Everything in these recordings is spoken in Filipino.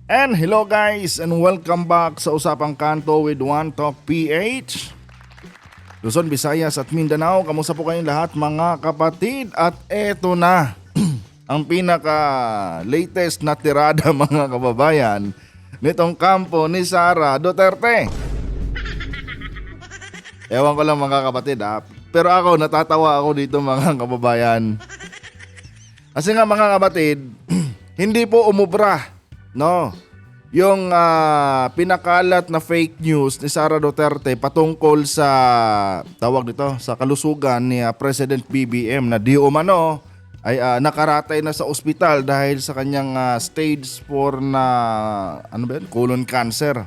And hello guys and welcome back sa Usapang Kanto with One Talk PH. Luzon, Visayas at Mindanao, kamusta po kayong lahat mga kapatid? At eto na ang pinaka latest na tirada mga kababayan nitong kampo ni Sara Duterte. Ewan ko lang mga kapatid pero ako natatawa ako dito mga kababayan. Kasi nga mga kapatid, hindi po umubra, no? Yung pinakalat na fake news ni Sara Duterte patungkol sa sa kalusugan ni President BBM na di umano ay nakaratay na sa ospital dahil sa kanyang stage 4 na colon cancer.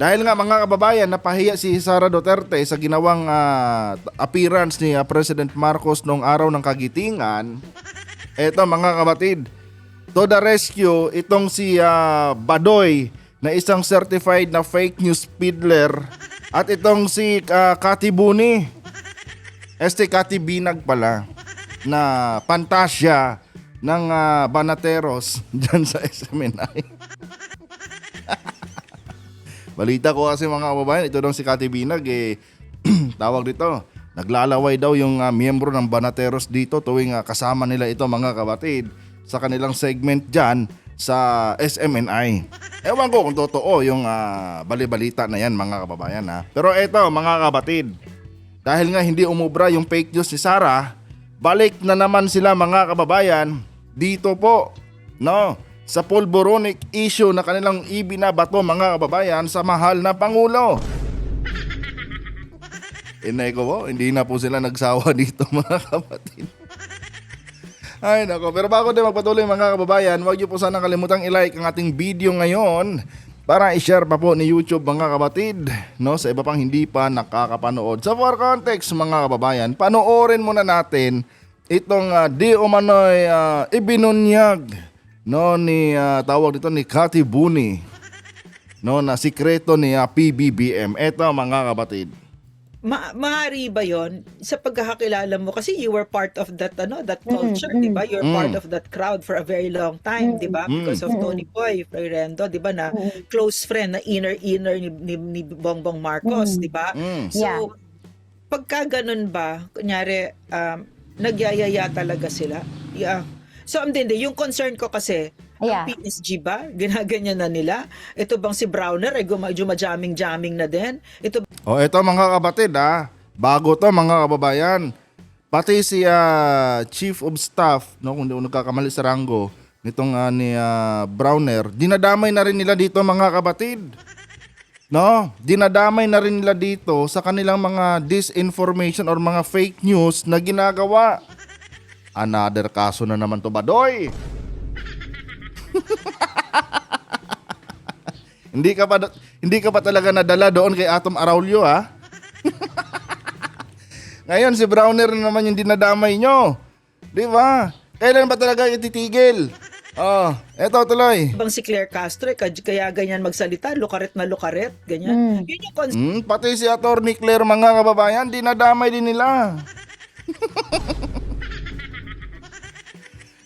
Dahil nga mga kababayan, napahiya si Sara Duterte sa ginawang appearance ni President Marcos noong araw ng Kagitingan. Eto mga kapatid, to the rescue, itong si Badoy na isang certified na fake news peddler at itong si Cathy Buni, Cathy Binag pala, na pantasya ng banateros dyan sa SMNI. Balita ko kasi mga kababayan, ito daw si Cathy Binag tawag dito, naglalaway daw yung miyembro ng banateros dito tuwing kasama nila ito mga kapatid sa kanilang segment dyan sa SMNI. Ewan ko kung totoo yung bali-balita na yan mga kababayan Pero eto mga kapatid, dahil nga hindi umubra yung fake news ni Sara, balik na naman sila mga kababayan dito po, no? Sa pulboronic issue na kanilang ibinabato mga kababayan sa mahal na Pangulo. Inay ko po, hindi na po sila nagsawa dito mga kapatid. Ay nako, pero bago din magpatuloy mga kababayan, huwag niyo po sana kalimutang i-like ang ating video ngayon para i-share pa po ni YouTube mga kapatid, no, sa iba pang hindi pa nakakapanood. So for context mga kababayan, panoorin muna natin itong di umano'y ibinunyag, no, ni tawag dito ni Cathy Buni, no, na sikreto ni PBBM. Eto mga kapatid. Maaari ba yon sa pagkakakilala mo kasi you were part of that culture, di ba? You're part of that crowd for a very long time, di ba? Because of Tony Boy Florendo, di ba, na close friend na inner ni Bongbong Marcos, di ba? So pagka ganun ba, kunyari nagyayaya talaga sila. Yeah. So hindi, yung concern ko kasi ang PSG ba? Ginaganyan na nila? Ito bang si Browner ay jamming na din? Ito Eto mga kapatid bago to mga kababayan. Pati si Chief of Staff, no, kung di ako nagkakamali sa ranggo nitong ni Browner, dinadamay na rin nila dito mga kapatid. No, dinadamay na rin nila dito sa kanilang mga disinformation or mga fake news na ginagawa. Another kaso na naman to, Badoy. Hindi ka pa talaga nadala doon kay Atom Araulio Ngayon si Browner na naman yung dinadamay nyo. Di ba? Kailan ba talaga ititigil? Eto tuloy. bang si Claire Castro kaya ganyan magsalita, lukaret na lukaret, ganyan. Yun yung Pati si Attorney Claire mga kababayan, dinadamay din nila.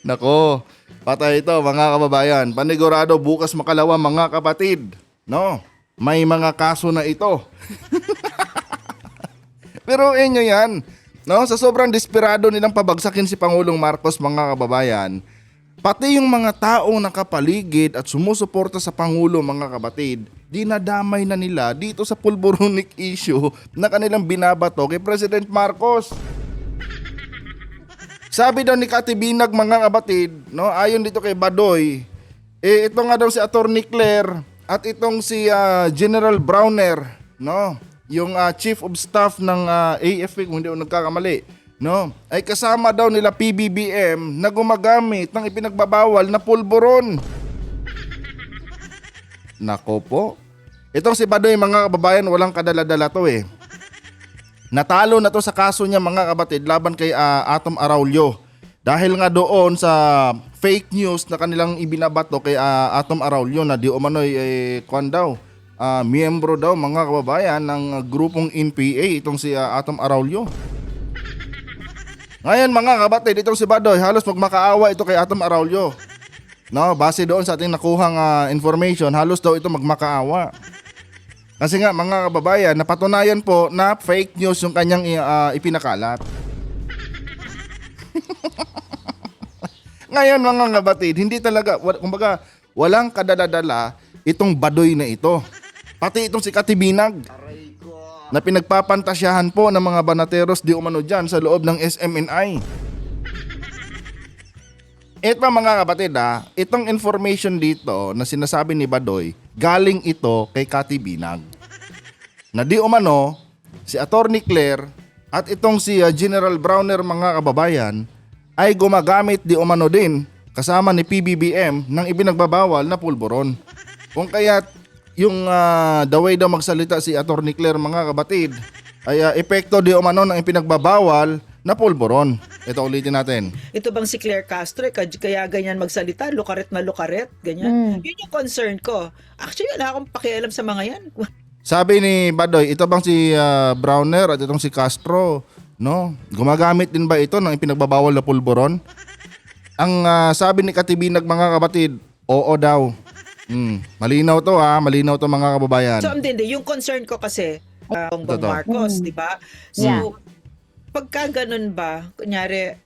Nako, patay ito mga kababayan. Panigurado bukas makalawa mga kapatid. No, may mga kaso na ito. Pero inyo yan, no, sa sobrang desperado nilang pabagsakin si Pangulong Marcos mga kababayan, pati yung mga taong nakapaligid at sumusuporta sa Pangulo mga kapatid, dinadamay na nila dito sa pulboronic issue na kanilang binabato kay President Marcos. Sabi daw ni Cathy Binag mga kapatid, no, ayon dito kay Badoy, ito nga daw si Attorney Claire at itong si General Browner, no, yung Chief of Staff ng AFP kung hindi ako nagkakamali, no, ay kasama daw nila PBBM na gumagamit ng ipinagbabawal na pulburon. Nako po. Itong si Badoy mga kababayan, walang kadala-dala to Natalo na to sa kaso niya mga kapatid laban kay Atom Araulio. Dahil nga doon sa fake news na kanilang ibinabato kay Atom Araulio na di umano'y miyembro daw mga kababayan ng grupong NPA itong si Atom Araulio. Ngayon mga kapatid, itong si Badoy halos magmakaawa ito kay Atom Araulio. No, base doon sa ating nakuhang information, halos daw ito magmakaawa. Kasi nga mga kababayan, napatunayan po na fake news yung kanyang ipinakalat. Ngayon mga kabatid, hindi talaga, kumbaga, walang kadadadala itong Badoy na ito. Pati itong si Katibinag na pinagpapantasyahan po ng mga banateros di umano dyan sa loob ng SMNI. Ito mga kapatid itong information dito na sinasabi ni Badoy, galing ito kay Katibinag. Na di umano, si Attorney Claire at itong si General Browner mga kababayan ay gumagamit di umano din kasama ni PBBM ng ipinagbabawal na pulburon. Kung kaya't yung the way daw magsalita si Attorney Claire mga kabatid ay epekto di umano ng ipinagbabawal na pulburon. Ito ulitin natin. Ito bang si Claire Castro, kaya ganyan magsalita, lukaret na lukaret, ganyan? Yun yung concern ko. Actually, wala akong pakialam sa mga yan. Sabi ni Badoy, ito bang si Browner at itong si Castro, no? Gumagamit din ba ito ng ipinagbabawal na pulburon? Ang sabi ni Katibinag mga kabatid, oo daw. Malinaw to malinaw to mga kababayan. So, hindi, yung concern ko kasi, Bongbong Totoo. Marcos, di ba? So, pagka ganun ba, kunyari,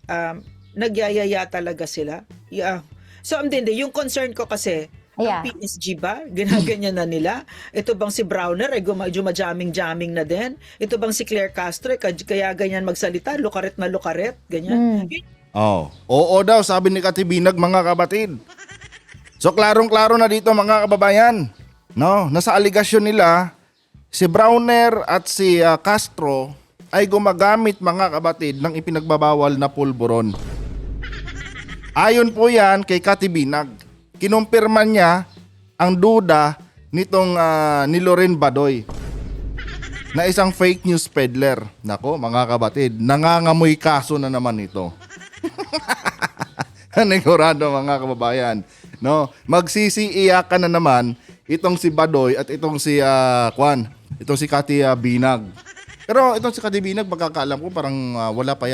nagyayaya talaga sila? Yeah. So, hindi, yung concern ko kasi, ang PSG ba? Ginaganyan na nila? Ito bang si Browner ay jamming na din? Ito bang si Claire Castro kaya ganyan magsalita? Lukaret na lukaret? Ganyan? Oo daw, sabi ni Katibinag mga kabatid. So klarong-klaro na dito mga kababayan. No, nasa aligasyon nila, si Browner at si Castro ay gumagamit mga kabatid ng ipinagbabawal na pulburon. Ayon po yan kay Katibinag. Kinumpirma niya ang duda nitong ni Loren Badoy na isang fake news peddler. Nako mga kabatid, nangangamoy kaso na naman ito. Negurado mga kababayan. No, magsisiiyakan na naman itong si Badoy at itong si itong si Kati Binag. Pero itong si Kati Binag, pagkakaalam ko parang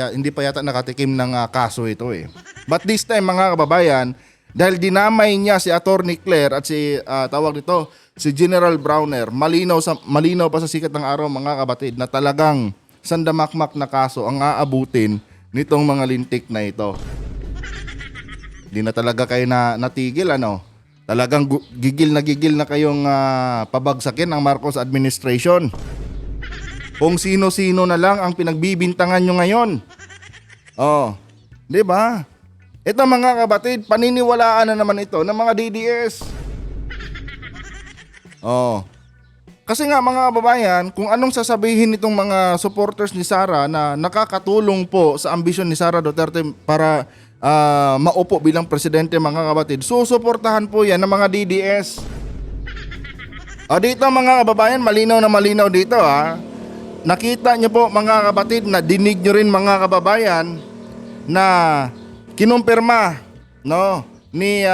hindi pa yata nakatikim ng kaso ito eh. But this time mga kababayan, dahil dinamay niya si Attorney Claire at si si General Browner, malinaw pa sa sikat ng araw mga kabatid na talagang sandamakmak na kaso ang aabutin nitong mga lintik na ito. Hindi na talaga kayo natigil Talagang gigil na kayong pabagsakin ang Marcos administration. Kung sino-sino na lang ang pinagbibintangan nyo ngayon. Di ba? Ito mga kabatid, paniniwalaan na naman ito ng mga DDS. Kasi nga mga kababayan, kung anong sasabihin nitong mga supporters ni Sara na nakakatulong po sa ambisyon ni Sara Duterte para maupo bilang presidente mga kabatid, susuportahan po yan ng mga DDS. Dito mga kababayan, malinaw na malinaw dito Nakita nyo po mga kabatid na dinig nyo rin mga kababayan na kinumpirma ni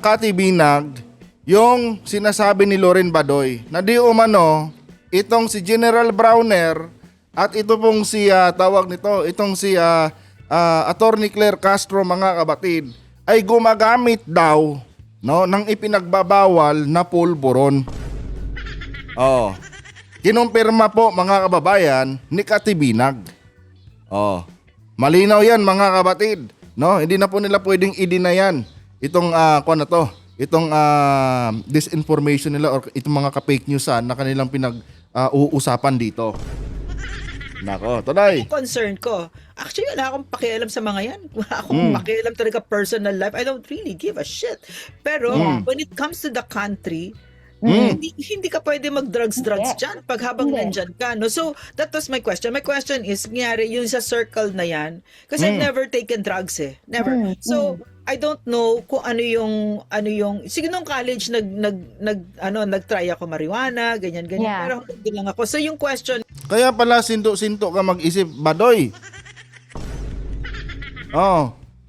Kati Binag yung sinasabi ni Loren Badoy na di umano itong si General Browner at ito pong si itong si Attorney Claire Castro mga kabatid ay gumagamit daw ng ipinagbabawal na pulburon. Kinumpirma po mga kababayan ni Kati Binag. Malinaw yan mga kabatid. Hindi na po nila pwedeng i-deny itong itong disinformation nila or itong mga ka-fake news na kanilang pinag-uusapan dito. Nako, Today. Yung concern ko, actually wala akong pakialam sa mga yan. Wala akong pakialam talaga personal life. I don't really give a shit. Pero when it comes to the country, hindi ka pwede mag-drugs dyan pag habang nandyan ka. No? So, that was my question. My question is, nangyari yung sa circle na yan, kasi I've never taken drugs Never. So, I don't know kung ano yung sige nung college nag-try ako marijuana, ganyan. Pero hindi lang ako. So, yung question, kaya pala sinto-sinto ka mag-isip, Badoy.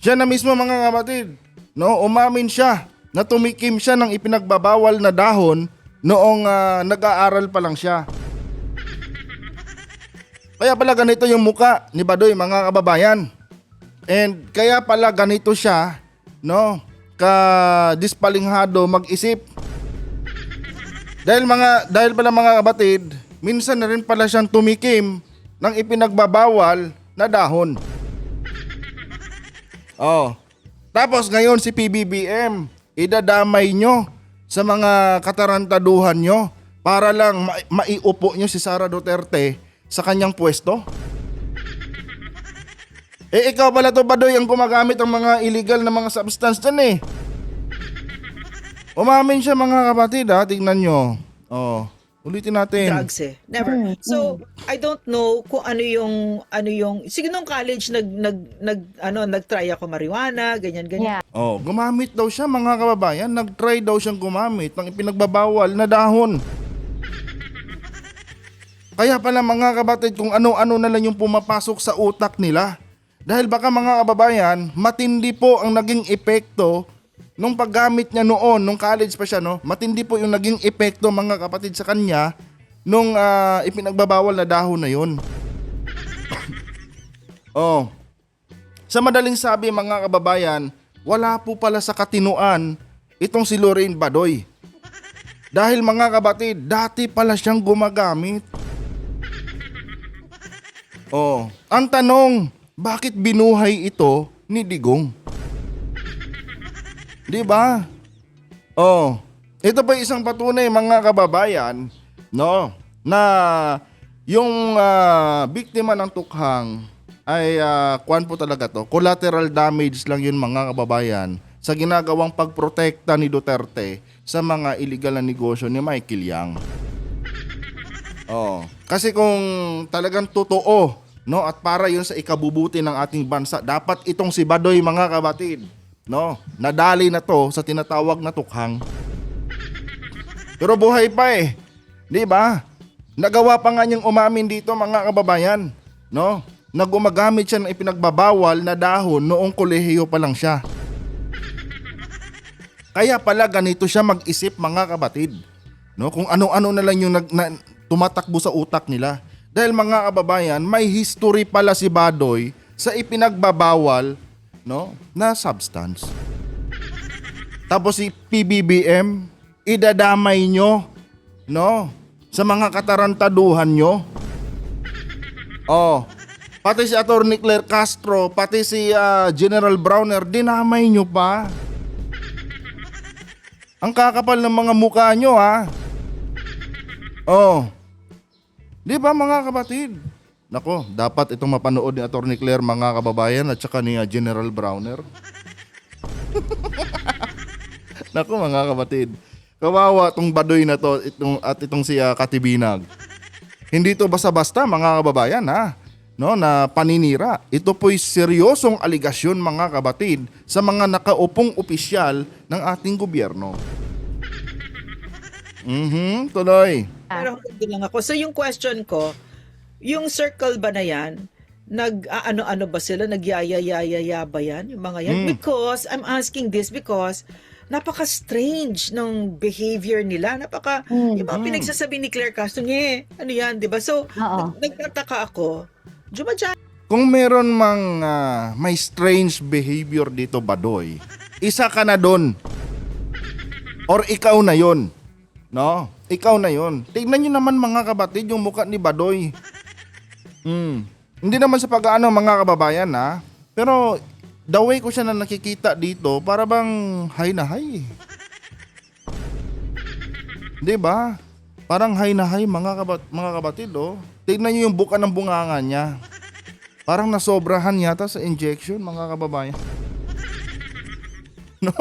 Siya na mismo mga kapatid. Umamin siya na tumikim siya ng ipinagbabawal na dahon noong nag-aaral pa lang siya. Kaya pala ganito yung muka ni Badoy mga kababayan. And kaya pala ganito siya, dispalinghado mag-isip. Dahil pala mga kapatid, minsan na rin pala siyang tumikim ng ipinagbabawal na dahon. Oh. Tapos ngayon si PBBM, idadamay nyo sa mga katarantaduhan nyo para lang maiupo nyo si Sara Duterte sa kanyang pwesto. Ikaw pala to, Badoy, ang gumagamit ng mga illegal na mga substance dyan eh. Umamin siya mga kapatid ha, tignan nyo. Oh, ulitin natin. Drugs eh. Never. So, I don't know kung ano yung sige nung college nag-try ako marijuana, ganyan. Yeah. Oh, gumamit daw siya mga kababayan, nag-try daw siyang gumamit ng ipinagbabawal na dahon. Kaya pala mga kapatid, kung ano-ano na lang yung pumapasok sa utak nila. Dahil baka mga kababayan, matindi po ang naging epekto nung paggamit niya noon, nung college pa siya, no? Matindi po yung naging epekto mga kapatid sa kanya nung ipinagbabawal na dahon na yun. Oh. Sa madaling sabi mga kababayan, wala po pala sa katinuan itong si Lorraine Badoy. Dahil mga kapatid, dati pala siyang gumagamit. Oh, ang tanong, bakit binuhay ito ni Digong? 'Di ba? Oh, ito pa isang patunay mga kababayan, no, na yung biktima ng tukhang ay kuwan po talaga to. Collateral damage lang yun mga kababayan sa ginagawang pagprotekta ni Duterte sa mga illegal na negosyo ni Michael Yang. Oh, kasi kung talagang totoo, no, at para yun sa ikabubuti ng ating bansa, dapat itong si Badoy mga kabatid, no, nadali na to sa tinatawag na tukhang. Pero buhay pa eh, di ba? Nagawa pa nga niyang umamin dito mga kababayan, no, na gumagamit siya ng ipinagbabawal na dahon noong kolehiyo pa lang siya. Kaya pala ganito siya mag-isip mga kabatid, no, kung ano-ano na lang yung tumatakbo sa utak nila. Dahil mga kababayan, may history pala si Badoy sa ipinagbabawal, no, na substance. Tapos si PBBM, idadamay nyo, no, sa mga katarantaduhan nyo. Oh, pati si Atty. Claire Castro, pati si General Browner, dinamay nyo pa. Ang kakapal ng mga mukha nyo ha. Oh, di ba mga kapatid? Nako, dapat itong mapanood ni Atty. Claire mga kababayan at saka ni General Browner. Nako mga kapatid, kawawa tong Badoy na to itong si Katibinag. Hindi to basta-basta mga kababayan ha, no, na paninira. Ito po'y seryosong aligasyon mga kapatid sa mga nakaupong opisyal ng ating gobyerno. Tuloy. Pero hindi lang ako. So yung question ko, yung circle ba na yan, ano-ano ba sila? Nagyayayayaya ba yan? Yung mga yan? Because, I'm asking this because napaka-strange ng behavior nila. Yung mga pinagsasabi ni Claire Castro, ano yan, di ba? So, nagtataka ako, Jumadyan. Kung meron mang may strange behavior dito, Badoy, isa ka na doon. Or ikaw na yon. No? Ikaw na yon. Tignan nyo naman mga kabatid yung mukha ni Badoy. Hindi naman sa pag-aano mga kababayan ha. Pero the way ko siya na nakikita dito, para bang high na high. Di ba? Parang high na high mga kabatid oh. Tignan nyo yung buka ng bunganga niya. Parang nasobrahan yata sa injection mga kababayan. No?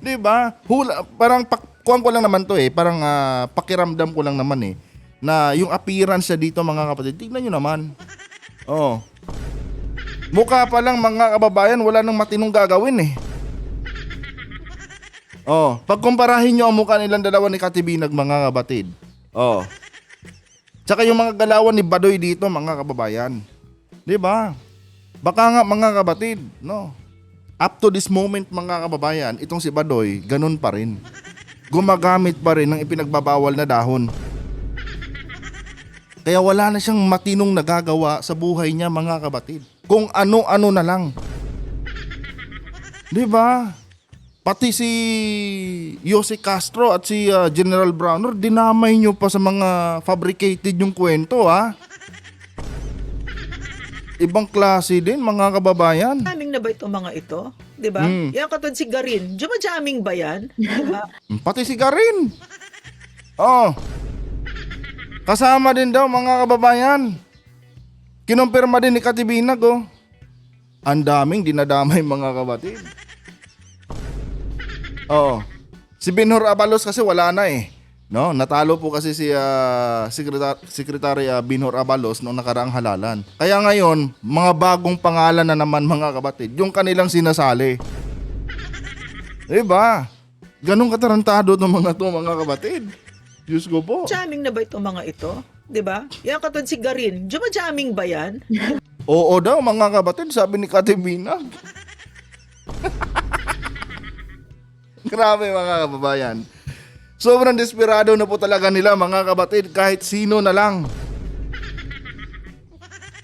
Di ba? Parang kuwan ko lang naman to eh. Parang pakiramdam ko lang naman eh. Na yung appearance siya dito mga kapatid. Tignan nyo naman. Oh. Mukha pa lang mga kababayan, wala nang matinong gagawin eh. Oh, pagkumparahin nyo ang mukha nilang dalawa ni Katibinag mga kapatid. Oh. Tsaka yung mga galawan ni Badoy dito mga kababayan. 'Di ba? Baka nga mga kapatid, no. Up to this moment mga kababayan, itong si Badoy, ganun pa rin. Gumagamit pa rin ng ipinagbabawal na dahon. Kaya wala na siyang matinong nagagawa sa buhay niya mga kapatid. Kung ano-ano na lang. 'Di ba? Pati si Jose Castro at si General Browner, dinamay nyo pa sa mga fabricated yung kwento, ha? Ibang klase din, mga kababayan. Jamming na ba itong mga ito? 'Di ba? Yan katulad si Garin. Jamming ba yan? 'Di ba? Pati si Garin. Oh. Kasama din daw, mga kababayan. Kinumpirma din ni Katibinag, oh. Ang daming dinadamay, mga kabatid. Oo. Si Binhor Abalos kasi wala na eh. No, natalo po kasi si Secretary Binhor Abalos noong nakaraang halalan. Kaya ngayon, mga bagong pangalan na naman, mga kabatid, yung kanilang sinasali. Diba? Ganun katarantado ng mga to, mga kabatid. Diyos ko po. Jamming na ba itong mga ito? 'Di ba? Yan katulad si Garin. Jamming ba yan? Oo daw, mga kabatid, sabi ni Katibinag. Grabe, mga kababayan. Sobrang desperado na po talaga nila, mga kabatid, kahit sino na lang.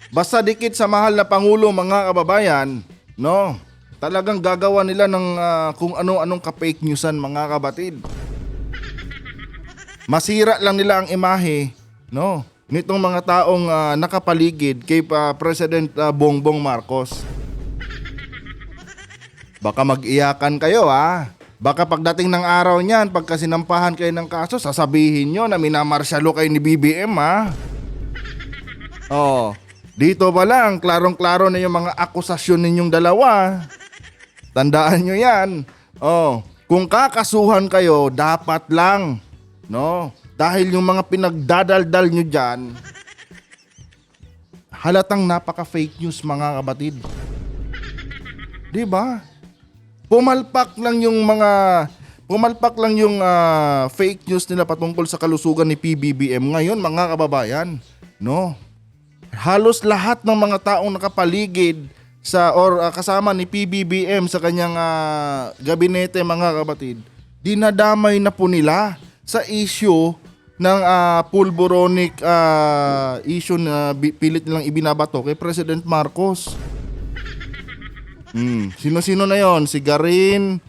Basta dikit sa mahal na Pangulo, mga kababayan, no? Talagang gagawa nila ng kung ano-anong ka-fake newsan, mga kabatid. Masira lang nila ang imahe, no? Nitong mga taong nakapaligid kay President Bongbong Marcos. Baka mag-iyakan kayo, ha? Baka pagdating ng araw niyan, pagka sinampahan kayo ng kaso, sasabihin nyo na minamarsyalo kayo ni BBM, ha? Oh, dito pa lang, klarong-klaro na yung mga akusasyon ninyong dalawa. Tandaan nyo yan. Oh, kung kakasuhan kayo, dapat lang, no? Dahil yung mga pinagdadaldal nyo dyan, halatang napaka-fake news, mga kabatid. Diba? Pumalpak lang yung fake news nila patungkol sa kalusugan ni PBBM ngayon, mga kababayan, no? Halos lahat ng mga taong nakapaligid kasama ni PBBM sa kanyang gabinete, mga kabatid, dinadamay na po nila sa issue ng pulboronic issue na pilit nilang ibinabato kay President Marcos. Sino-sino na yon? Si Garin,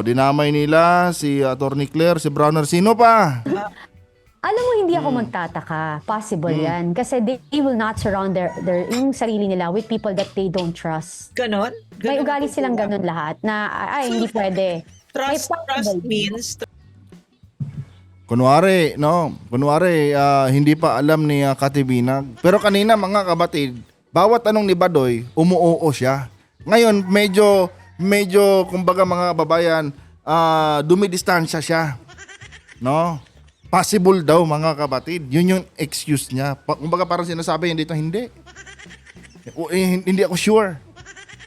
dinamay nila, si Atty. Claire, si Browner, sino pa? Alam mo, hindi ako magtataka. Possible yan. Kasi they will not surround yung sarili nila with people that they don't trust. Ganon? May ugali silang ganon lahat na, hindi pwede. Trust means Kunwari, hindi pa alam ni Katibinag. Pero kanina, mga kabatid, bawat anong ni Badoy, umuoo siya. Ngayon, medyo kumbaga, mga kababayan, dumidistansya siya. No? Possible daw, mga kabatid. Yun yung excuse niya. Kumbaga parang sinasabi niya dito, hindi. Hindi ako sure.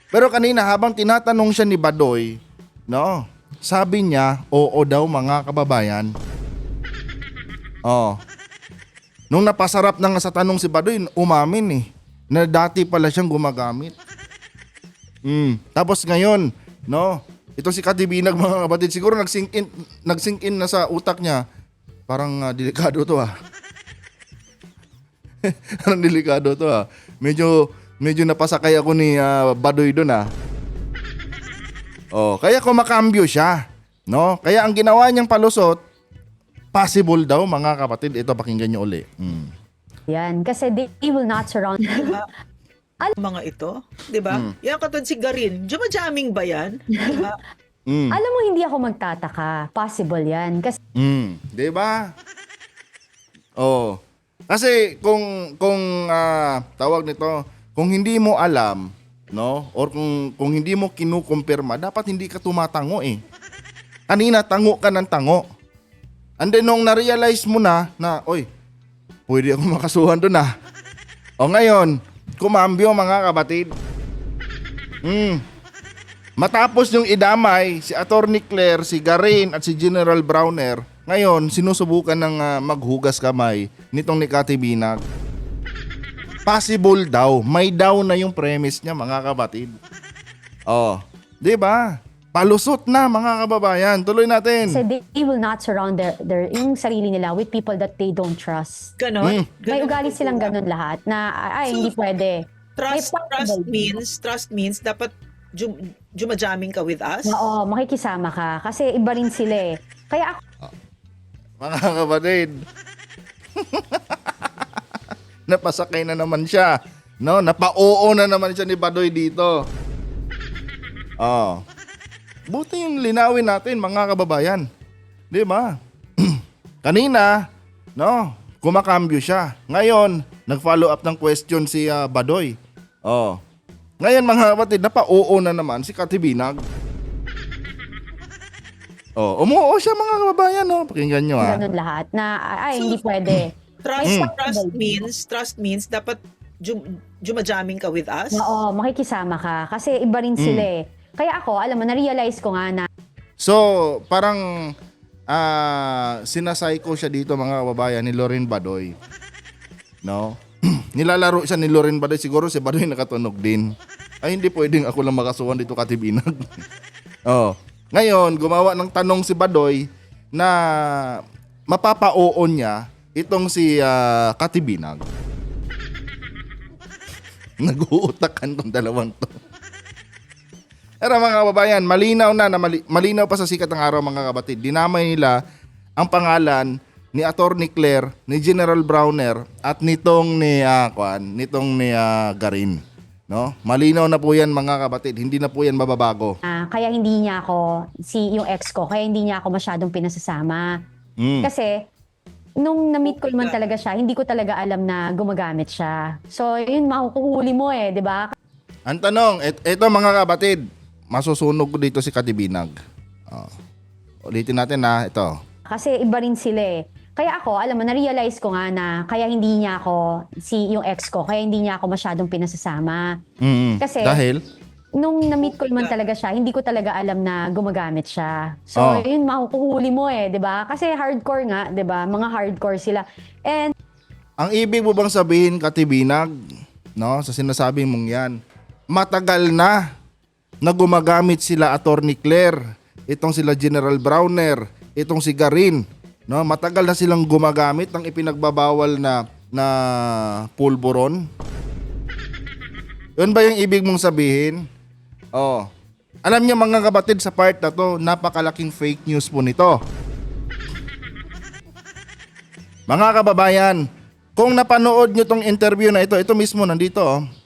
Pero kanina, habang tinatanong siya ni Badoy, no? Sabi niya, oo daw, mga kababayan. Nung napasarap na nga sa tanong si Badoy, umamin eh. Na dati pala siyang gumagamit. Tapos ngayon, no? Ito si Katibinag, mga kabatid, siguro nagsink in na sa utak niya. Parang delikado to, ha. Parang delikado to, ha. Medyo napasakay ako ni Badoy doon, ha. Kaya kumakambyo siya, no? Kaya ang ginawa niyang palusot, possible daw, mga kapatid. Ito, pakinggan niyo uli. Yan. Kasi they will not surround mga ito, 'di ba? Yan katulad si Garin. Jamming ba yan? 'Di ba? Alam mo, hindi ako magtataka. Possible yan. Kasi 'di ba? Kasi kung tawag nito, kung hindi mo alam, no? Or kung hindi mo kinukumpirma, dapat hindi ka tumatango eh. Kanina tango ka ng tango. And then nung na-realize mo na, oy, pwede ako makasuhan doon, ah. Ngayon, kumambyo, mga kabatid. Matapos yung idamay si Atty. Claire, si Garin at si General Browner, ngayon sinusubukan ng maghugas kamay nitong ni Katibinag. Possible daw, may daw na yung premise niya, mga kabatid. 'Di ba? Palusot na, mga kababayan. Tuloy natin. Kasi they will not surround yung sarili nila with people that they don't trust. Ganon? May ugali silang ganon lahat na, hindi pwede. Trust means dapat Jumajamming ka with us? Oo, makikisama ka. Kasi iba rin sila eh. Kaya ako, Mga kapatid. Napasakay na naman siya. No, napa-oo na naman siya ni Badoy dito. Oh. Buti yung linawin natin, mga kababayan. 'Di ba? Kanina, no, kumakambyo siya. Ngayon, nag-follow up ng question si Badoy. Oh. Ngayon, mga kapatid, napa-oo na naman si Katibinag. Oh, umuo siya, mga kababayan, no. Pakinggan nyo, ha. ganun lahat na, ay, So, hindi pwede. Trust means dapat jumajamming ka with us? Oo, makikisama ka. Kasi iba rin sila eh. Kaya ako, alam mo, na-realize ko nga na So, parang sinasay ko siya dito, mga kababayan, ni Loren Badoy. No? Nilalaro siya ni Loren Badoy. Siguro si Badoy nakatunog din. Ay, hindi pwedeng ako lang makasuhan dito, Katibinag. Oh. Ngayon, gumawa ng tanong si Badoy na mapapa-oo niya itong si Katibinag. Nag-uutakan tong dalawang to. Pero mga kababayan, malinaw malinaw pa sa sikat ng araw, mga kabatid. Dinamay nila ang pangalan ni Attorney Claire, ni General Browner at nitong ni Garin. No? Malinaw na po 'yan, mga kabatid. Hindi na po 'yan mababago. kaya hindi niya ako, yung ex ko, kaya hindi niya ako masyadong pinasasama. Kasi, nung na-meet ko naman talaga siya, hindi ko talaga alam na gumagamit siya. So, yun, makukuhuli mo eh, di ba? Ang tanong, ito mga kabatid, masusunog ko dito si Katibinag. Ulitin natin na ito. Kasi iba rin sila eh. Kaya ako, alam mo, na-realize ko nga na kaya hindi niya ako, yung ex ko, kaya hindi niya ako masyadong pinasasama. Kasi, Dahil? nung na-meet ko naman talaga siya, hindi ko talaga alam na gumagamit siya. So, yun, makukuhuli mo eh, di ba? Kasi hardcore nga, di ba? Mga hardcore sila. And, Ang ibig mo bang sabihin, Katibinag, no, sa sinasabi mong yan, matagal na gumagamit sila Attorney Claire, itong sila General Browner, itong si Garin, no, matagal na silang gumagamit ng ipinagbabawal na pulburon? Yun ba yung ibig mong sabihin? Oh. Alam niyo, mga kabatid, sa part na to, napakalaking fake news po nito. Mga kababayan, kung napanood nyo tong interview na ito mismo nandito,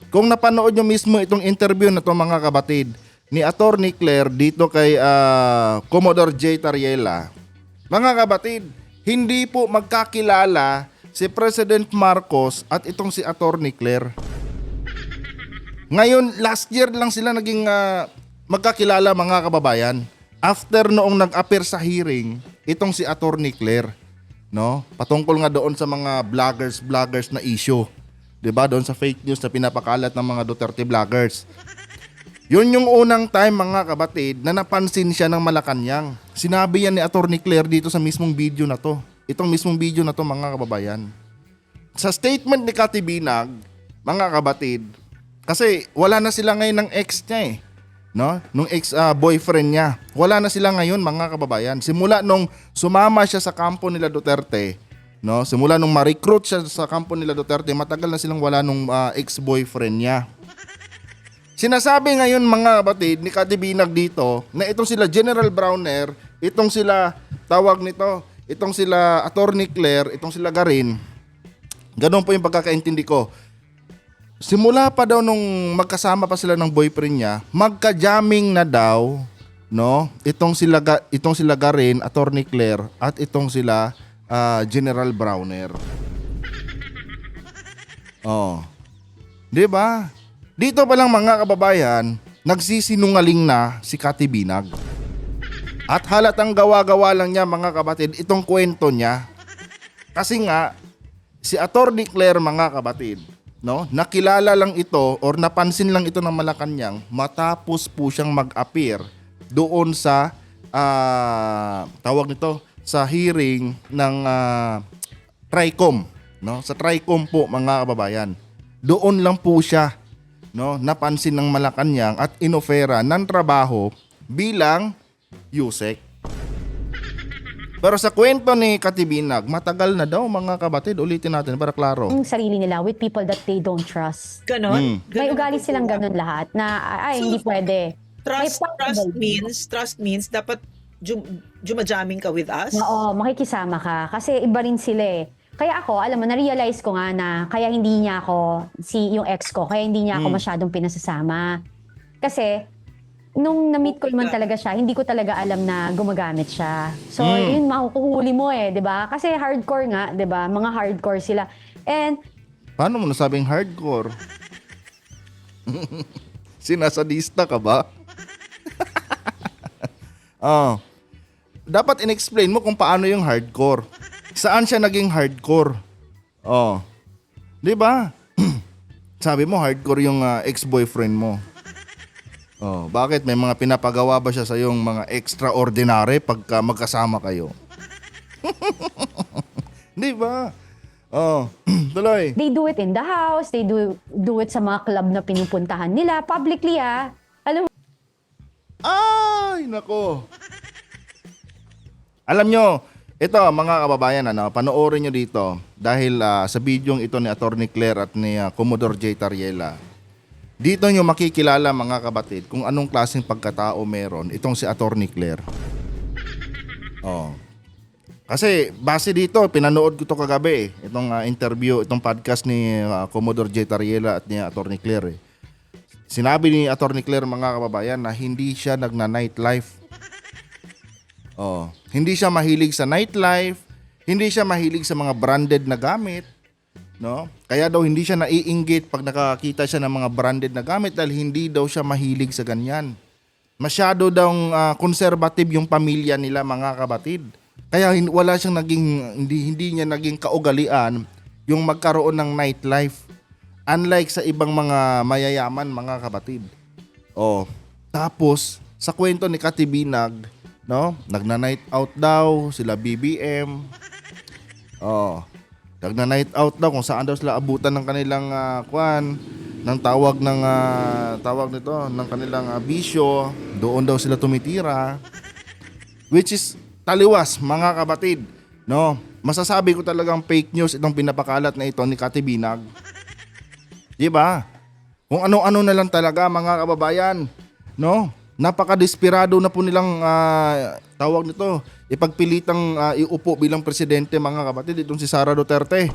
kung napanood nyo mismo itong interview na to, mga kabatid, ni Attorney Claire dito kay Commodore J. Tariela, mga kabatid, hindi po magkakilala si President Marcos at itong si Attorney Claire. Ngayon, last year lang sila naging magkakilala, mga kababayan. After noong nag-appear sa hearing, itong si Attorney Claire, no? Patungkol nga doon sa mga vloggers na issue. 'Di ba? Doon sa fake news na pinapakalat ng mga Duterte vloggers. Yun yung unang time, mga kabatid, na napansin siya ng Malacanang. Sinabi yan ni Attorney Claire dito sa mismong video na to. Itong mismong video na to, mga kababayan. Sa statement ni Katibinag, mga kabatid, kasi wala na sila ngayon ng ex niya eh. No? Nung ex-boyfriend niya. Wala na sila ngayon, mga kababayan. Simula nung sumama siya sa kampo nila Duterte, no? Simula nung ma-recruit siya sa kampo nila Duterte, matagal na silang wala nung ex-boyfriend niya. Sinasabi ngayon, mga kapatid, ni Katibinag dito na itong sila General Browner, itong sila itong sila Attorney Claire, itong sila Garin. Ganun po yung pagkakaintindi ko. Simula pa daw nung magkasama pa sila ng boyfriend niya, magka-jamming na daw, no? Itong sila Garin, Attorney Claire at itong sila General Browner. Oh. 'Di ba? Dito pa lang, mga kababayan, nagsisinungaling na si Katibinag. At halatang gawa-gawa lang niya, mga kabatid, itong kwento niya. Kasi nga, si Attorney Claire, mga kabatid, no, nakilala lang ito or napansin lang ito ng Malacanang matapos po siyang mag-appear doon sa sa hearing ng TRICOM, no? Sa TRICOM po, mga kababayan. Doon lang po siya, no, napansin ng Malacanang at inofera ng trabaho bilang Yusek. Pero sa kwento ni Katibinag, matagal na daw mga kabatid. Ulitin natin para klaro. Yung sarili nila with people that they don't trust. Ganon? May Ganon ugali ba silang sila? ganun lahat na ay So, hindi pwede. Trust possible. means dapat jumajaming ka with us? Oo, makikisama ka. Kasi iba rin sila eh. Kaya ako, alam mo, na-realize ko nga na kaya hindi niya ako, yung ex ko, kaya hindi niya ako masyadong pinasasama. Kasi, nung na-meet ko naman talaga siya, hindi ko talaga alam na gumagamit siya. So, yun, makukuhuli mo eh, di ba? Kasi hardcore nga, di ba? Mga hardcore sila. And, Paano mo nasabing hardcore? Sinasadista ka ba? Oh. Dapat in-explain mo kung paano yung hardcore. Saan siya naging hardcore? Oh. 'Di ba? Sabi mo hardcore yung ex-boyfriend mo. Oh, bakit may mga pinapagawa ba siya sa yung mga extraordinary pagka magkasama kayo? 'Di ba? Oh, tuloy. they do it in the house, they do it sa mga club na pinupuntahan nila, publicly ah. Alam mo, Ay, nako. Alam nyo, ito mga kababayan, panoorin nyo dito dahil sa bidyong ito ni Attorney Claire at ni Commodore J. Tariela. Dito nyo makikilala mga kabatid kung anong klaseng pagkatao meron itong si Attorney Claire. Oh. Kasi base dito, pinanood ko to kagabi itong interview, itong podcast ni Commodore J. Tariela at ni Attorney Claire. Sinabi ni Attorney Claire mga kababayan na hindi siya nagna-nightlife. Oh, hindi siya mahilig sa nightlife, hindi siya mahilig sa mga branded na gamit, no? Kaya daw hindi siya naiinggit pag nakakita siya ng mga branded na gamit dahil hindi daw siya mahilig sa ganyan. Masyado daw conservative yung pamilya nila mga kabatid. Kaya wala siyang hindi niya naging kaugalian yung magkaroon ng nightlife. Unlike sa ibang mga mayayaman mga kabatid. Oh, tapos sa kwento ni Katibinag, no? Nagna-night out daw sila BBM. Oh. Nagna-night out daw kung saan daw sila abutan ng kanilang ng tawag nito ng kanilang bisyo, doon daw sila tumitira. Which is taliwas mga kabatid, no? Masasabi ko talagang fake news itong pinapakalat na ito ni Katibinag. 'Di ba? Kung ano-ano na lang talaga mga kababayan, no? Napaka-desperado na po nilang tawag nito, ipagpilitang iupo bilang presidente mga kapatid itong si Sara Duterte.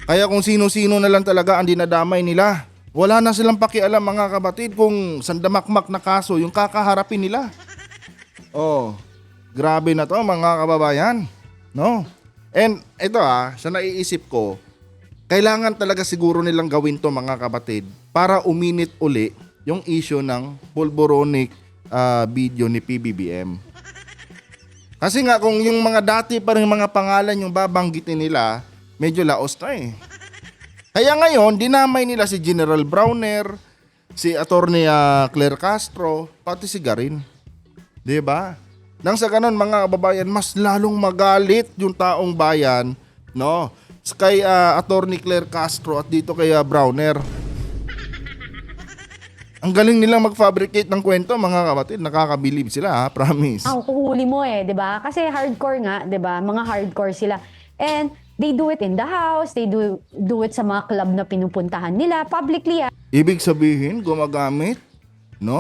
Kaya kung sino-sino na lang talaga ang dinadamay nila. Wala na silang pakialam mga kapatid kung sandamakmak na kaso yung kakaharapin nila. Oh, grabe na to mga kababayan, no? And ito sa naiisip ko, kailangan talaga siguro nilang gawin to mga kapatid para uminit uli yung issue ng pulboronic video ni PBBM. Kasi nga kung yung mga dati pa rin mga pangalan yung babanggitin nila, medyo laos na eh. Kaya ngayon, dinamay nila si General Browner, si Attorney Claire Castro, pati si Garin. 'Di ba? Nang sa ganun mga kababayan, mas lalong magalit yung taong bayan, no? Kay Attorney Claire Castro at dito kay Browner. Ang galing nilang mag-fabricate ng kwento mga kapatid. Nakakabilib sila promise. kukuhuli mo eh, di ba? Kasi hardcore nga, di ba? Mga hardcore sila. And they do it in the house, they do it sa mga club na pinupuntahan nila, publicly ah. Ibig sabihin, gumagamit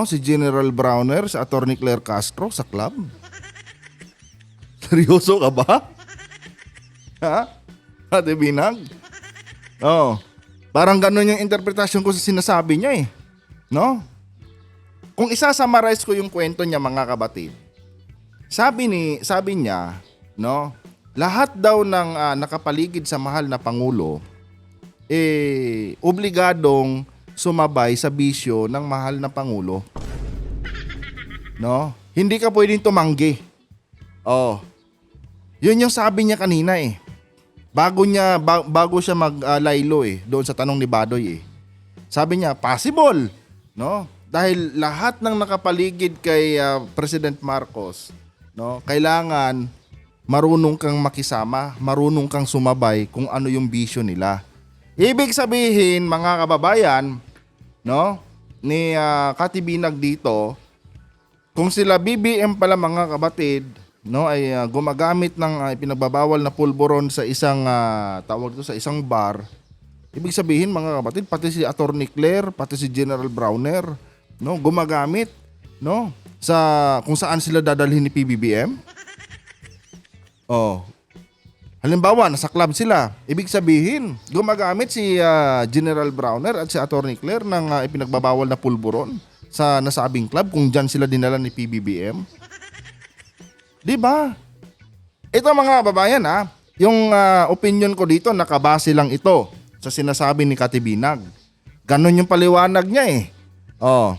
si General Browner sa Attorney Claire Castro sa club? Seryoso ka ba? Ha? Ate Binag? Oh, parang ganun yung interpretasyon ko sa sinasabi niya eh. No? Kung isa-summarize ko yung kwento niya mga kabatid, sabi niya, no, lahat daw ng nakapaligid sa mahal na Pangulo obligadong sumabay sa bisyo ng mahal na Pangulo. No? Hindi ka pwedeng tumanggi. Oh. Yun yung sabi niya kanina eh. Bago siya maglaylo doon sa tanong ni Badoy eh. Sabi niya, possible. No? Dahil lahat ng nakapaligid kay President Marcos, no, kailangan marunong kang makisama, marunong kang sumabay kung ano yung bisyo nila. Ibig sabihin, mga kababayan, no, ni Katibinag dito, kung sila BBM pala mga kabatid, no ay gumagamit ng ipinagbabawal na pulburon sa isang tawag dito sa isang bar. Ibig sabihin mga kapatid, pati si Attorney Claire, pati si General Browner, no, gumagamit, no, sa kung saan sila dadalhin ni PBBM. Oh. Halimbawa, nasa club sila. Ibig sabihin, gumagamit si General Browner at si Attorney Claire ng ipinagbabawal na pulburon sa nasabing club kung diyan sila dinala ni PBBM. 'Di ba? Ito mga babayan yung opinion ko dito nakabase lang ito sa sinasabi ni Katibinag. Ganon yung paliwanag niya eh. Oh.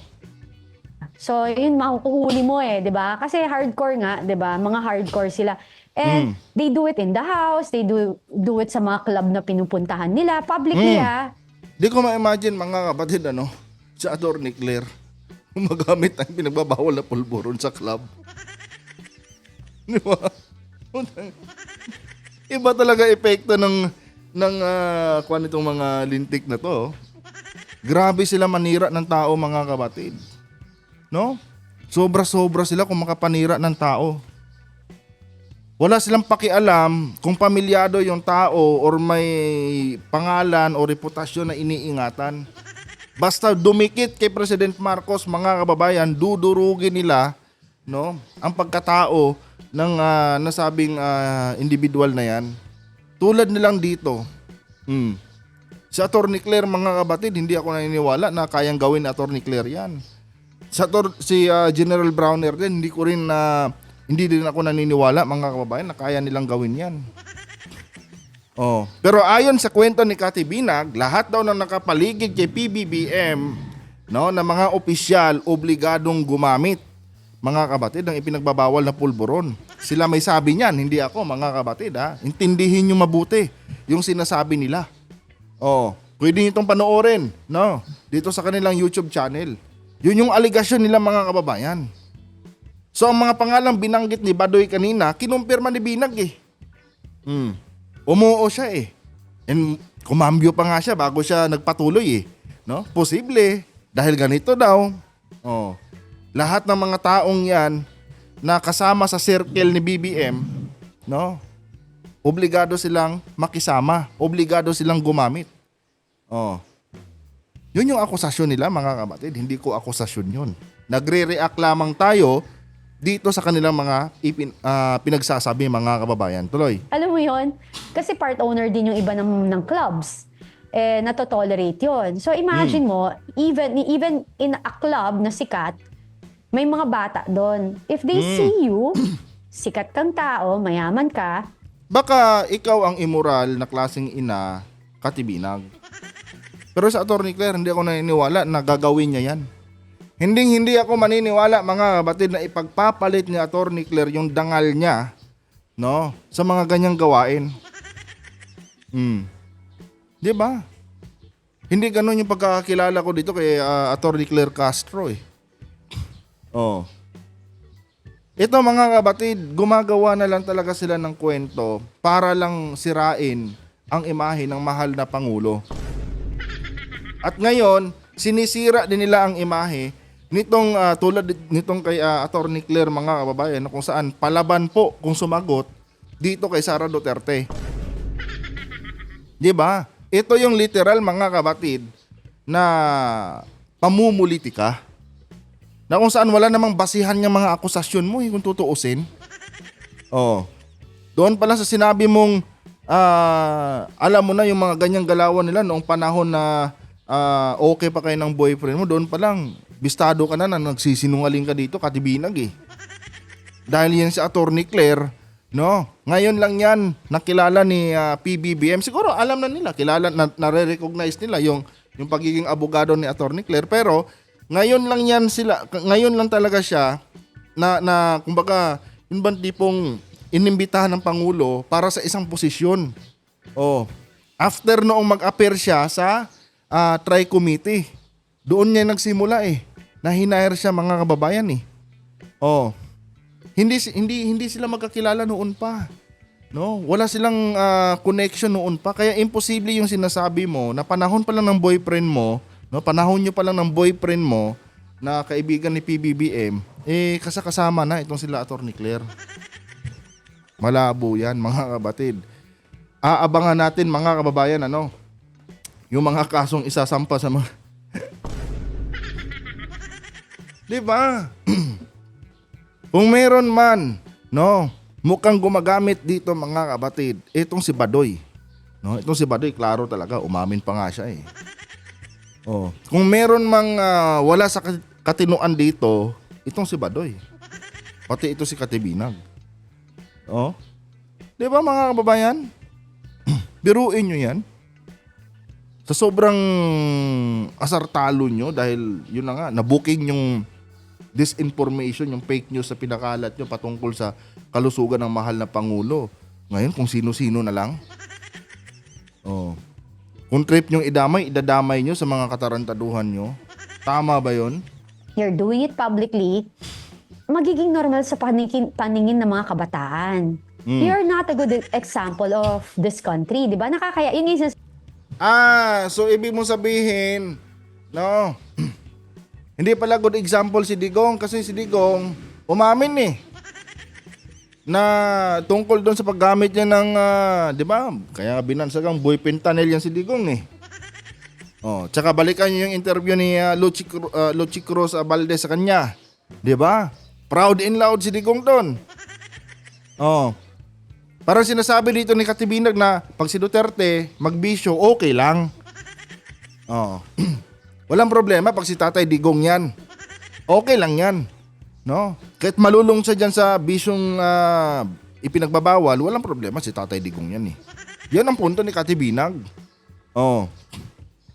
So, yun makukuhuli mo 'di ba? Kasi hardcore nga, 'di ba? Mga hardcore sila. And they do it in the house, they do it sa mga club na pinupuntahan nila publicly Di ko ma-imagine mga kapatid si Attorney Claire gumagamit ng pinagbabawal na pulburon sa club. Di ba? Iba talaga epekto ng kuwan itong mga lintik na to. Grabe sila manira ng tao mga kapatid. No? Sobra-sobra sila kung makapanira ng tao. Wala silang pakialam kung pamilyado yung tao or may pangalan o reputasyon na iniingatan. Basta dumikit kay President Marcos, mga kababayan, dudurugin nila ang pagkatao ng nasabing individual na yan. Tulad nilang dito. Si Attorney Claire, mga kabatid, hindi ako naniniwala na kayang gawin ni Attorney Claire yan. Si General Browner din, hindi din ako naniniwala mga kababayan na kaya nilang gawin yan. Pero ayon sa kwento ni Katibinag, lahat daw ng nakapaligid kay PBBM na mga opisyal obligadong gumamit mga kabatid ng ipinagbabawal na pulburon. Sila may sabi niyan, hindi ako mga kabatid Intindihin niyo mabuti yung sinasabi nila. Pwede niyo itong panoorin dito sa kanilang YouTube channel. Yun yung aligasyon nila mga kababayan. So ang mga pangalang binanggit ni Badoy kanina, kinumpirma ni Binag Umuo siya And kumambyo pa nga siya bago siya nagpatuloy Posible dahil ganito daw. Lahat ng mga taong yan na kasama sa circle ni BBM, obligado silang makisama, obligado silang gumamit. Yun yung akusasyon nila mga kapatid, hindi ko akusasyon yun. Nagre-react lamang tayo dito sa kanilang mga pinagsasabi mga kababayan. Tuloy. Alam mo yon, kasi part owner din yung iba ng clubs. Natotolerate yon. So imagine mo, even in a club na sikat, may mga bata doon. If they see you, sikat kang tao, mayaman ka. Baka ikaw ang immoral na klaseng ina, Katibinag. Pero sa Attorney Claire, hindi ako naniniwala na gagawin niya yan. Hindi ako maniniwala mga kapatid na ipagpapalit ni Attorney Claire yung dangal niya sa mga ganyang gawain. Di ba? Hindi ganun yung pagkakakilala ko dito kay Attorney Claire Castro Ito mga kapatid, gumagawa na lang talaga sila ng kwento para lang sirain ang imahe ng mahal na Pangulo. At ngayon, sinisira din nila ang imahe nitong tulad nitong kay Attorney Claire mga kababayan kung saan palaban po kung sumagot dito kay Sara Duterte. 'Di ba? Ito yung literal mga kabatid na pamumulitika na kung saan wala namang basihan yung mga akusasyon mo kung tutuusin. Doon pala sa sinabi mong alam mo na yung mga ganyang galawan nila noong panahon na okay pa kayo ng boyfriend mo, doon pa lang bistado ka na nagsisinungaling ka dito, Katibinag Dahil yan si Attorney Claire, ngayon lang yan nakilala ni PBBM. Siguro alam na nila, kilala nare-recognize nila yung pagiging abogado ni Attorney Claire, pero ngayon lang talaga siya na kumbaga yun bang tipong inimbitahan ng Pangulo para sa isang posisyon. After noong mag-appear siya sa tri-committee, doon niya nagsimula na hinire siya mga kababayan Hindi sila magkakilala noon pa. Wala silang connection noon pa. Kaya imposible yung sinasabi mo na panahon pa lang ng boyfriend mo, panahon nyo pa lang ng boyfriend mo na kaibigan ni PBBM, kasama na itong sila Attorney Claire. Malabo yan, mga kapatid. Aabangan natin, mga kababayan, yung mga kasong isasampa sa mga... Di ba? Kung meron man, mukhang gumagamit dito, mga kapatid, itong si Badoy. Itong si Badoy, klaro talaga, umamin pa nga siya eh. Kung meron mang wala sa katinuan dito, itong si Badoy. Pati ito si Katibinag. Di ba, mga kababayan? Biruin nyo yan. Sa sobrang asartalo nyo dahil yun na nga, nabuking yung disinformation, yung fake news sa pinakalat nyo patungkol sa kalusugan ng mahal na Pangulo. Ngayon, kung sino-sino na lang. Kung trip nyong idadamay nyo sa mga katarantaduhan nyo. Tama ba yun? You're doing it publicly, magiging normal sa paningin ng mga kabataan. You're not a good example of this country, di ba? Nakakaya, yun yung So ibig mo sabihin, hindi pala good example si Digong kasi si Digong umamin na tungkol doon sa paggamit niya ng, di ba? Kaya binansagang boy pentanel yan si Digong tsaka balikan niyo yung interview ni Luchi Cruz Valdez sa kanya. Di ba? Proud and loud si Digong doon. Parang sinasabi dito ni Katibinag na pag si Duterte magbisyo, okay lang. Walang problema pag si Tatay Digong yan. Okay lang yan. Kahit malulong siya dyan sa bisyong ipinagbabawal, walang problema si Tatay Digong yan Yan ang punto ni Katibinag.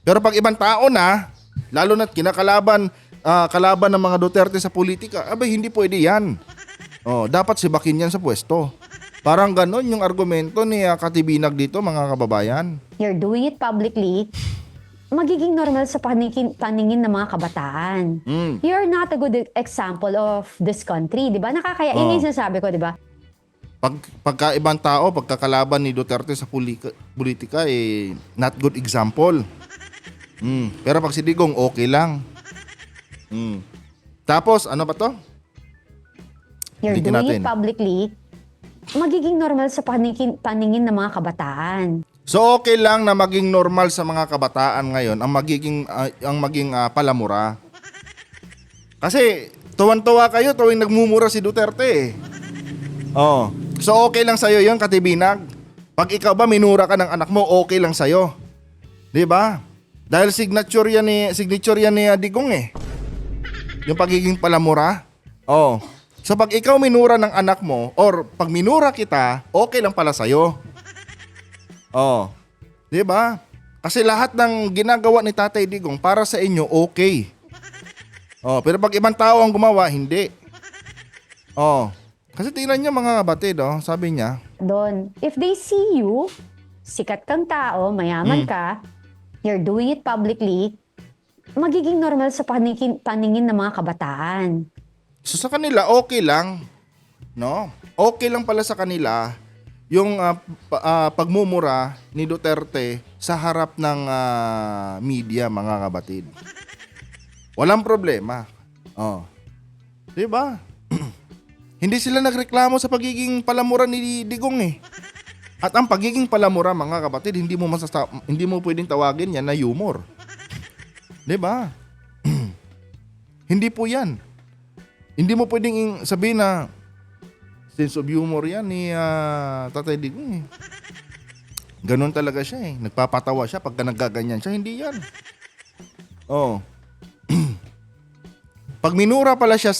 Pero pag ibang tao na, lalo na't kinakalaban ng mga Duterte sa politika, hindi pwede yan. Dapat sibakin yan sa pwesto. Parang ganon yung argumento ni Katibinag dito, mga kababayan. You're doing it publicly, magiging normal sa paningin ng mga kabataan. You're not a good example of this country, di ba? Nakakaya, yun yung sinasabi ko, di ba? Pagka ibang tao, pagkakalaban ni Duterte sa politika, not good example. Pero pag si Digong, okay lang. Tapos, ano ba to? You're Ulitin doing natin. it publicly, magiging normal sa paningin ng mga kabataan. So okay lang na maging normal sa mga kabataan ngayon ang maging palamura. Kasi tuwan-tuwa kayo tuwing nagmumura si Duterte. So okay lang sa'yo yun, Katibinag. Pag ikaw ba minura ka ng anak mo, okay lang sa'yo. 'Di ba? Dahil signature yan ni Digong yung pagiging palamura. So pag ikaw minura ng anak mo or pag minura kita, okay lang pala sa'yo. 'Di ba? Kasi lahat ng ginagawa ni Tatay Digong para sa inyo okay. Pero pag ibang tao ang gumawa, hindi. Kasi tingnan niyo, mga kapatid, sabi niya, Doon, if they see you, sikat kang tao, mayaman ka, you're doing it publicly, magiging normal sa paningin ng mga kabataan. so sa kanila okay lang, okay lang pala sa kanila yung pagmumura ni Duterte sa harap ng media, mga kapatid. Walang problema. 'Di ba? Hindi sila nagreklamo sa pagiging palamura ni Digong At ang pagiging palamura, mga kapatid, hindi mo pwedeng tawagin yan na humor. 'Di ba? Hindi po 'yan. Hindi mo pwedeng sabihin na sense of humor yan ni Tatay Digong Ganon talaga siya Nagpapatawa siya pagka naggaganyan siya. Hindi yan. Pag minura pala siya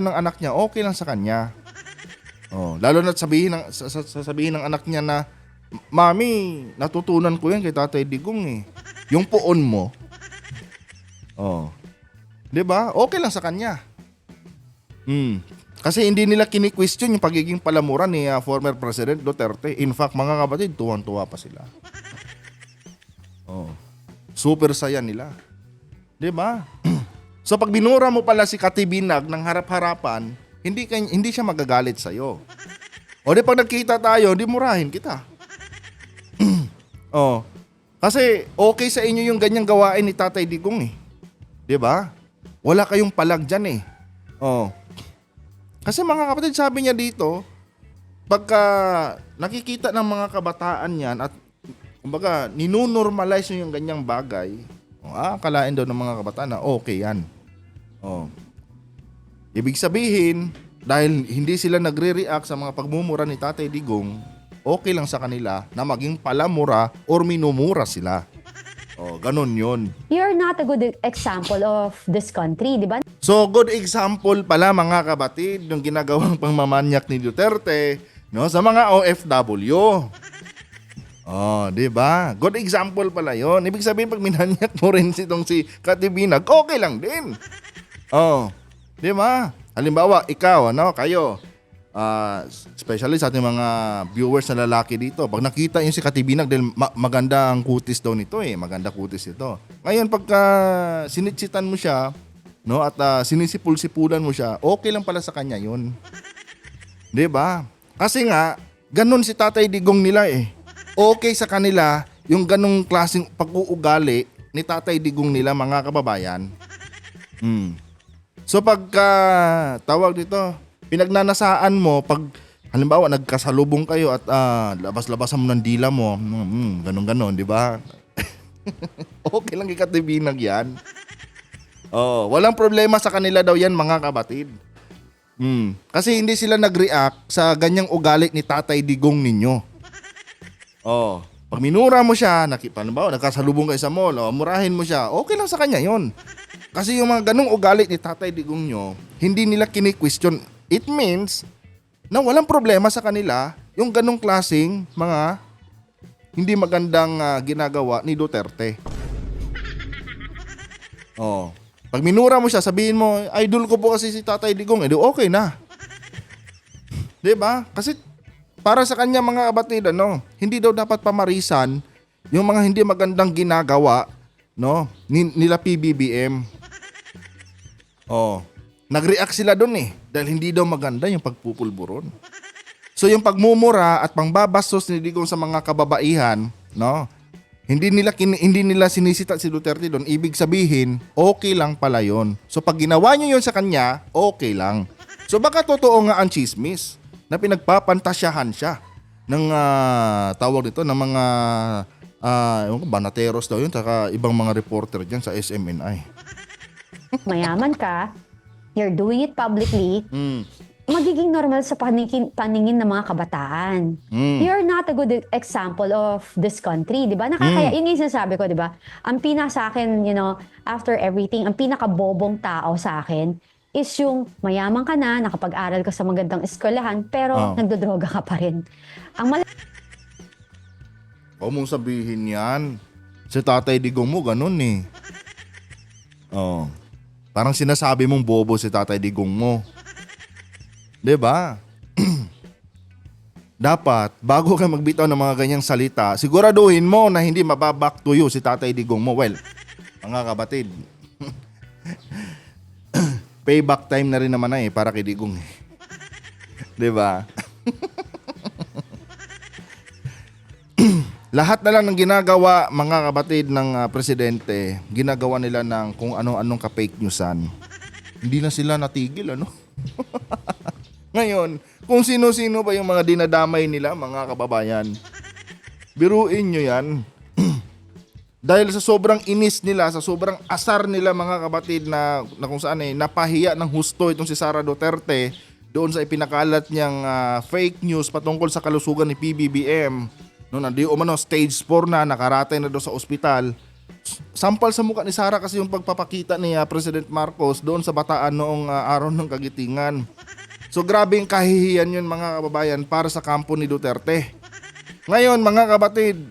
ng anak niya, okay lang sa kanya. Lalo na sasabihin ng anak niya na, Mami, natutunan ko yan kay Tatay Digong Yung puon mo. 'Di ba? Okay lang sa kanya. Kasi hindi nila kini-question yung pagiging palamura ni former President Duterte. In fact, mga kapatid, tuwang-tuwa pa sila. Super saya nila. 'Di ba? So pag binura mo pala si Katibinag ng harap-harapan, hindi siya magagalit sa iyo. Di pag nagkita tayo, di murahin kita. Kasi okay sa inyo yung ganyang gawain ni Tatay Digong 'Di ba? Wala kayong palag diyan Kasi mga kapatid, sabi niya dito, pagka nakikita ng mga kabataan yan at kumbaga ninunormalize yung ganyang bagay, akalain daw ng mga kabataan na okay yan. Oh. Ibig sabihin, dahil hindi sila nagre-react sa mga pagmumura ni Tatay Digong, okay lang sa kanila na maging palamura or minumura sila. Ganun yun. You're not a good example of this country, di ba? So, good example pala mga kabatid yung ginagawang pangmamanyak ni Duterte, no, sa mga OFW. Di ba? Good example pala yon. Ibig sabihin pag minanyak mo rin si Kati Binag, okay lang din. Di ba? Halimbawa, ikaw, kayo, especially sa ating mga viewers na lalaki dito, pag nakita yung si Kati Binag dahil maganda ang kutis daw nito maganda kutis ito. Ngayon pagka sinitsitan mo siya, no, at sinisipul-sipulan mo siya, okay lang pala sa kanya yun. Di ba? Kasi nga, ganun si Tatay Digong nila Okay sa kanila yung ganung klaseng pag-uugali ni Tatay Digong nila, mga kababayan. So pagka tawag dito, pinagnanasaan mo, pag halimbawa nagkasalubong kayo at labas-labasan mo ng dila mo, ganun-ganon, di ba? Okay lang kay Kati Binag yan. Walang problema sa kanila daw yan, mga kabatid. Kasi hindi sila nag-react sa ganyang ugali ni Tatay Digong ninyo. Pag minura mo siya, nagkasalubong kayo sa mall, murahin mo siya, okay lang sa kanya yon. Kasi yung mga ganung ugali ni Tatay Digong nyo, hindi nila kini-question. It means na walang problema sa kanila yung ganung klaseng mga hindi magandang ginagawa ni Duterte. Pag minura mo siya, sabihin mo, idol ko po kasi si Tatay Digong, okay na. 'Di ba? Kasi para sa kanya, mga kabatid, hindi daw dapat pamarisan yung mga hindi magandang ginagawa, no, nila PBBM. Nag-react sila doon dahil hindi daw maganda yung pagpupulburon. So yung pagmumura at pangbabastos ni Digong sa mga kababaihan, no, hindi nila sinisita si Duterte doon. Ibig sabihin, okay lang pala yon. So pag ginawa niyo yon sa kanya, okay lang. So baka totoo nga ang chismis na pinagpapantasyahan siya ng tawag dito ng mga banateros daw yun, saka ibang mga reporter dyan sa SMNI. Mayaman ka, you're doing it publicly, magiging normal sa paningin ng mga kabataan. You're not a good example of this country, di ba? Yun yung sinasabi ko, di ba? Ang sa akin, after everything, ang pinakabobong tao sa akin is yung mayaman ka na, nakapag-aral ka sa magandang eskwelahan, pero nagdodroga ka pa rin. Huwag mong sabihin yan. Si Tatay Digong mo, ganun Parang sinasabi mong bobo si Tatay Digong mo. 'Di ba? Dapat, bago ka magbitaw ng mga ganyang salita, siguraduhin mo na hindi mababack to you si Tatay Digong mo. Well, mga kabatid, payback time na rin naman para kay Digong. 'Di ba? Lahat na lang ng ginagawa, mga kabatid, ng presidente, ginagawa nila ng kung ano-anong ka-fake newsan. Hindi na sila natigil, Ngayon, kung sino-sino ba yung mga dinadamay nila, mga kababayan, biruin nyo yan. Dahil sa sobrang inis nila, sa sobrang asar nila, mga kabatid, na kung saan napahiya ng husto itong si Sara Duterte doon sa ipinakalat niyang fake news patungkol sa kalusugan ni PBBM. No, stage 4 na, nakaratay na doon sa ospital. Sampal sa mukha ni Sara kasi yung pagpapakita ni President Marcos doon sa Bataan noong araw ng Kagitingan. So grabe yung kahihiyan yun, mga kababayan, para sa kampo ni Duterte. Ngayon, mga kabatid,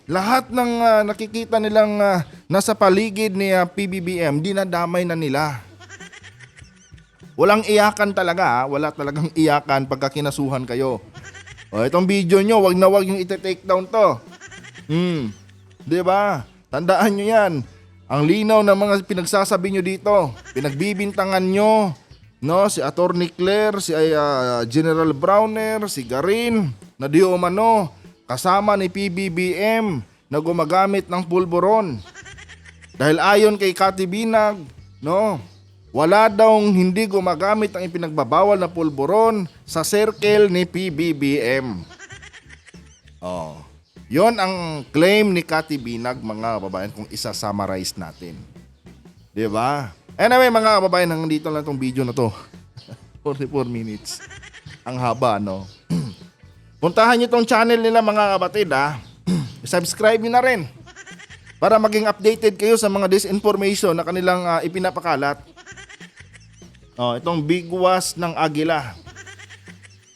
lahat ng nakikita nilang nasa paligid ni PBBM, dinadamay na nila. Walang iyakan talaga, wala talagang iyakan pagka kinasuhan kayo. Itong video nyo, wag na wag yung ite-take down to. 'Di ba? Tandaan nyo yan. Ang linaw ng mga pinagsasabi nyo dito. Pinagbibintangan nyo, si Attorney Claire, si General Browner, si Garin, na di umano kasama ni PBBM na gumagamit ng pulburon. Dahil ayon kay Kati Binag, wala daw hindi gumagamit ang ipinagbabawal na pulburon sa circle ni PBBM. Oh. Yon ang claim ni Cathy Binag, mga kababayan, kung isa-summarize natin. 'Di ba? Anyway, mga kababayan, nandito lang tong video na to. 44 minutes. Ang haba, no? Puntahan niyo tong channel nila, mga kapatid, ha? Subscribe niyo na rin para maging updated kayo sa mga disinformation na kanilang ipinapakalat. Oh, itong Bigwas ng Agila.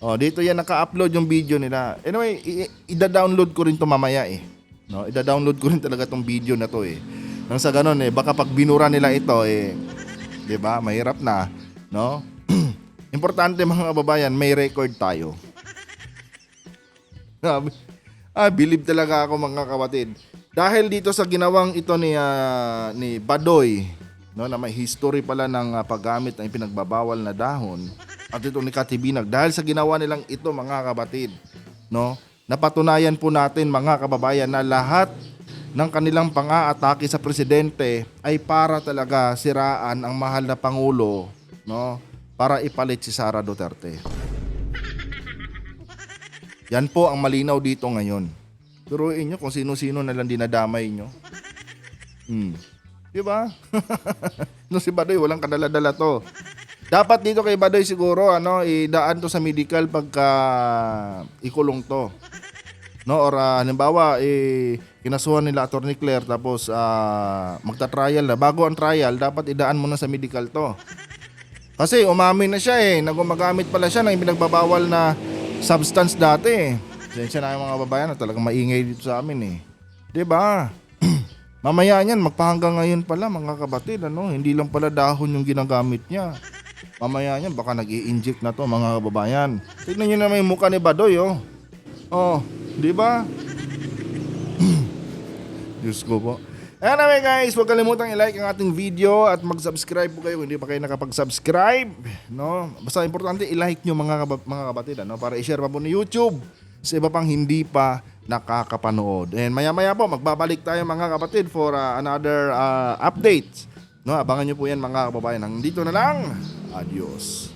Oh, dito yan naka-upload yung video nila. Anyway, ida-download ko rin to mamaya eh. No, ida-download ko rin talaga tong video na to eh. Nang sa ganun baka pag binura nila ito 'di ba? Mahirap na, no? Importante, mga kababayan, may record tayo. Believe talaga ako, mga kapatid. Dahil dito sa ginawang ito ni Badoy, no, na may history pala ng paggamit ng pinagbabawal na dahon, at ito ni Cathy Binag, dahil sa ginawa nilang ito, mga kapatid, no, napatunayan po natin, mga kababayan, na lahat ng kanilang pang-aatake sa presidente ay para talaga siraan ang mahal na Pangulo, no, para ipalit si Sara Duterte. Yan po ang malinaw dito ngayon. Turuin nyo kung sino-sino na lang dinadamay nyo. Diba? No, si Badoy, walang kadala-dala to. Dapat dito kay Badoy siguro, idaan to sa medical pagka ikulong to. No, or halimbawa, kinasuhan nila Attorney Claire, tapos magta-trial na. Bago ang trial, dapat idaan mo na sa medical to. Kasi umamin na siya na gumagamit pala siya ng pinagbabawal na substance dati. Sensya na yung mga babayan na talagang maingay dito sa amin 'Di ba? Mamaya niyan, magpahanggang ngayon pala, mga kapatid, hindi lang pala dahon yung ginagamit niya. Mamaya niyan, baka nag-i-inject na to, mga kababayan. Tignan niyo naman yung mukha ni Badoy, Oh, 'di ba? Diyos ko po. Anyway guys, huwag kalimutang i-like ang ating video at mag-subscribe po kayo kung hindi pa kayo nakapag-subscribe, no? Basta importante i-like nyo, mga kapatid, para i-share pa po ni YouTube sa iba pang hindi pa nakakapanood. And maya-maya po magbabalik tayo, mga kapatid, for another update, no? Abangan nyo po yan, mga kababayan. Hanggang dito na lang. Adios.